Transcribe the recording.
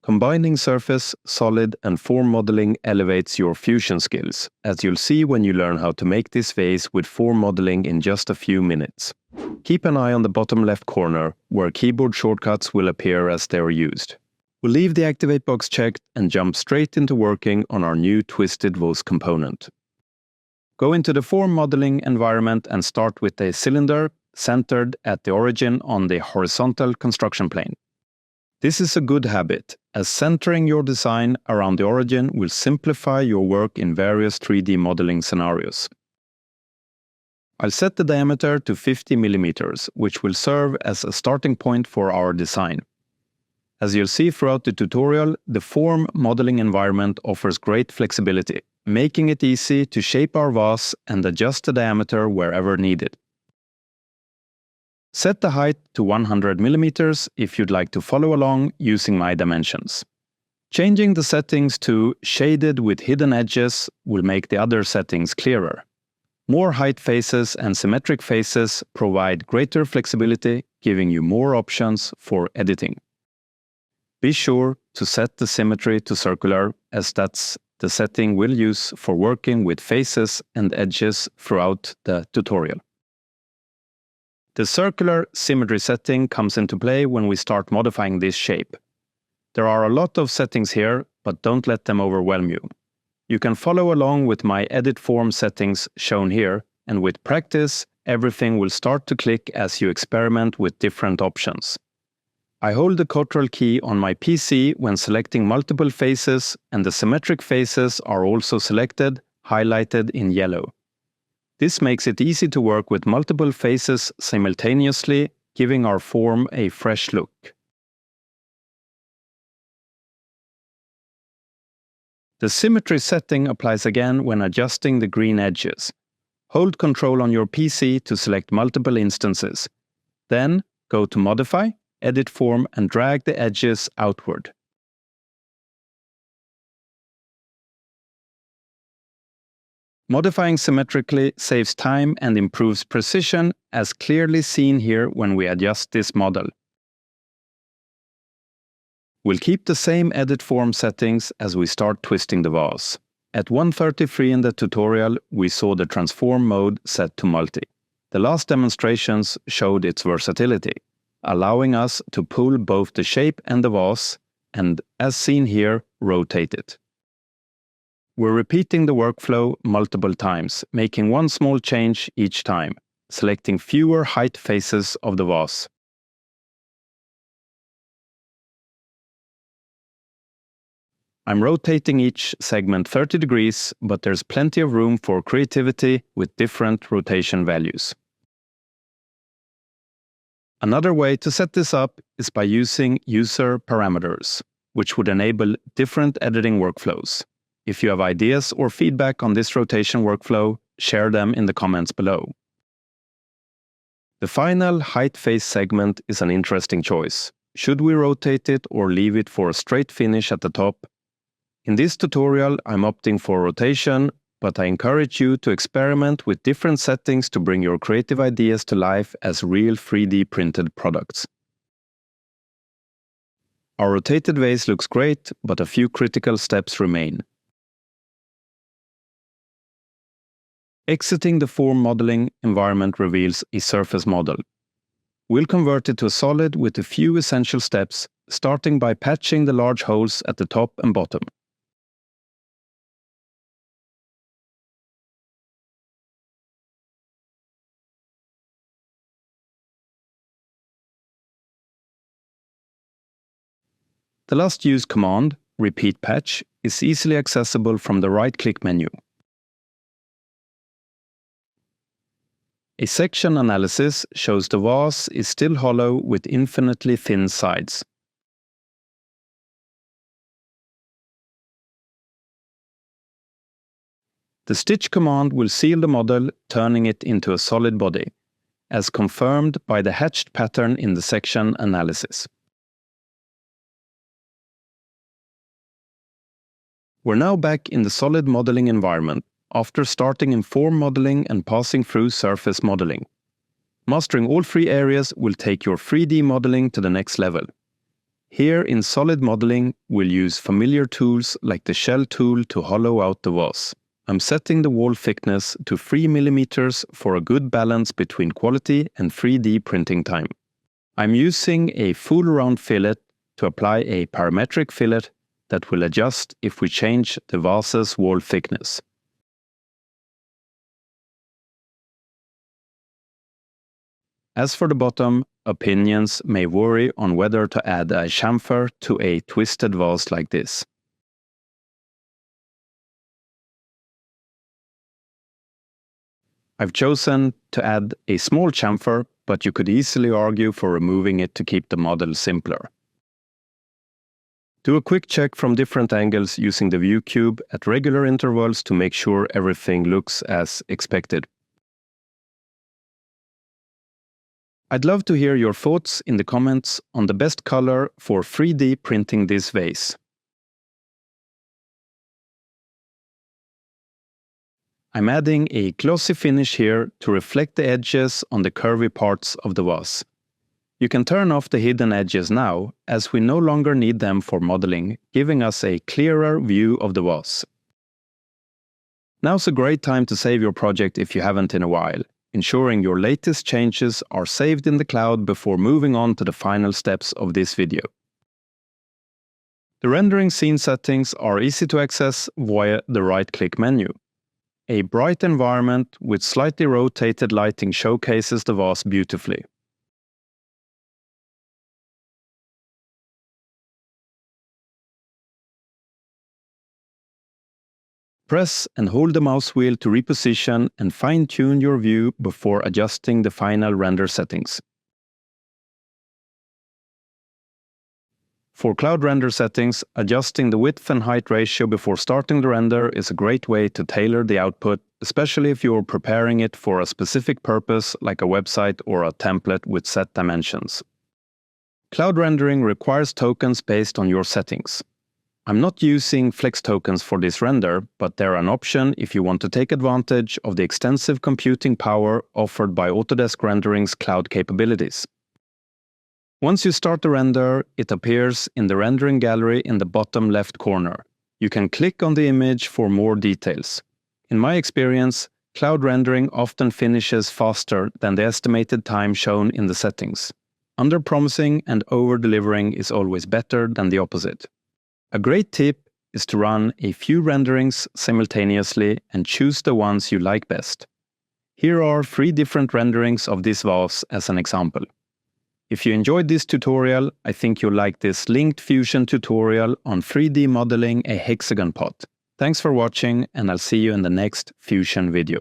Combining surface, solid, and form modeling elevates your fusion skills, as you'll see when you learn how to make this vase with form modeling in just a few minutes. Keep an eye on the bottom left corner, where keyboard shortcuts will appear as they are used. We'll leave the Activate box checked and jump straight into working on our new twisted Vase component. Go into the form modeling environment and start with a cylinder centered at the origin on the horizontal construction plane. This is a good habit, as centering your design around the origin will simplify your work in various 3D modeling scenarios. I'll set the diameter to 50 mm, which will serve as a starting point for our design. As you'll see throughout the tutorial, the form modeling environment offers great flexibility, making it easy to shape our vase and adjust the diameter wherever needed. Set the height to 100 mm if you'd like to follow along using my dimensions. Changing the settings to shaded with hidden edges will make the other settings clearer. More height faces and symmetric faces provide greater flexibility, giving you more options for editing. Be sure to set the symmetry to circular, as that's the setting we'll use for working with faces and edges throughout the tutorial. The circular symmetry setting comes into play when we start modifying this shape. There are a lot of settings here, but don't let them overwhelm you. You can follow along with my edit form settings shown here, and with practice, everything will start to click as you experiment with different options. I hold the Ctrl key on my PC when selecting multiple faces, and the symmetric faces are also selected, highlighted in yellow. This makes it easy to work with multiple faces simultaneously, giving our form a fresh look. The symmetry setting applies again when adjusting the green edges. Hold Ctrl on your PC to select multiple instances. Then go to Modify, Edit Form, and drag the edges outward. Modifying symmetrically saves time and improves precision, as clearly seen here when we adjust this model. We'll keep the same edit form settings as we start twisting the vase. At 1:33 in the tutorial, we saw the transform mode set to multi. The last demonstrations showed its versatility, allowing us to pull both the shape and the vase, and as seen here, rotate it. We're repeating the workflow multiple times, making one small change each time, selecting fewer height faces of the vase. I'm rotating each segment 30 degrees, but there's plenty of room for creativity with different rotation values. Another way to set this up is by using user parameters, which would enable different editing workflows. If you have ideas or feedback on this rotation workflow, share them in the comments below. The final height face segment is an interesting choice. Should we rotate it or leave it for a straight finish at the top? In this tutorial, I'm opting for rotation, but I encourage you to experiment with different settings to bring your creative ideas to life as real 3D printed products. Our rotated vase looks great, but a few critical steps remain. Exiting the form modeling environment reveals a surface model. We'll convert it to a solid with a few essential steps, starting by patching the large holes at the top and bottom. The last used command, repeat patch, is easily accessible from the right-click menu. A section analysis shows the vase is still hollow with infinitely thin sides. The stitch command will seal the model, turning it into a solid body, as confirmed by the hatched pattern in the section analysis. We're now back in the solid modeling environment, after starting in form modeling and passing through surface modeling. Mastering all three areas will take your 3D modeling to the next level. Here in solid modeling, we'll use familiar tools like the shell tool to hollow out the vase. I'm setting the wall thickness to 3 mm for a good balance between quality and 3D printing time. I'm using a full round fillet to apply a parametric fillet that will adjust if we change the vase's wall thickness. As for the bottom, opinions may vary on whether to add a chamfer to a twisted vase like this. I've chosen to add a small chamfer, but you could easily argue for removing it to keep the model simpler. Do a quick check from different angles using the view cube at regular intervals to make sure everything looks as expected. I'd love to hear your thoughts in the comments on the best color for 3D printing this vase. I'm adding a glossy finish here to reflect the edges on the curvy parts of the vase. You can turn off the hidden edges now, as we no longer need them for modeling, giving us a clearer view of the vase. Now's a great time to save your project if you haven't in a while, ensuring your latest changes are saved in the cloud before moving on to the final steps of this video. The rendering scene settings are easy to access via the right-click menu. A bright environment with slightly rotated lighting showcases the vase beautifully. Press and hold the mouse wheel to reposition and fine-tune your view before adjusting the final render settings. For cloud render settings, adjusting the width and height ratio before starting the render is a great way to tailor the output, especially if you're preparing it for a specific purpose like a website or a template with set dimensions. Cloud rendering requires tokens based on your settings. I'm not using flex tokens for this render, but they're an option if you want to take advantage of the extensive computing power offered by Autodesk Rendering's cloud capabilities. Once you start the render, it appears in the rendering gallery in the bottom left corner. You can click on the image for more details. In my experience, cloud rendering often finishes faster than the estimated time shown in the settings. Under-promising and over-delivering is always better than the opposite. A great tip is to run a few renderings simultaneously and choose the ones you like best. Here are 3 different renderings of this vase as an example. If you enjoyed this tutorial, I think you'll like this linked Fusion tutorial on 3D modeling a hexagon pot. Thanks for watching, and I'll see you in the next Fusion video.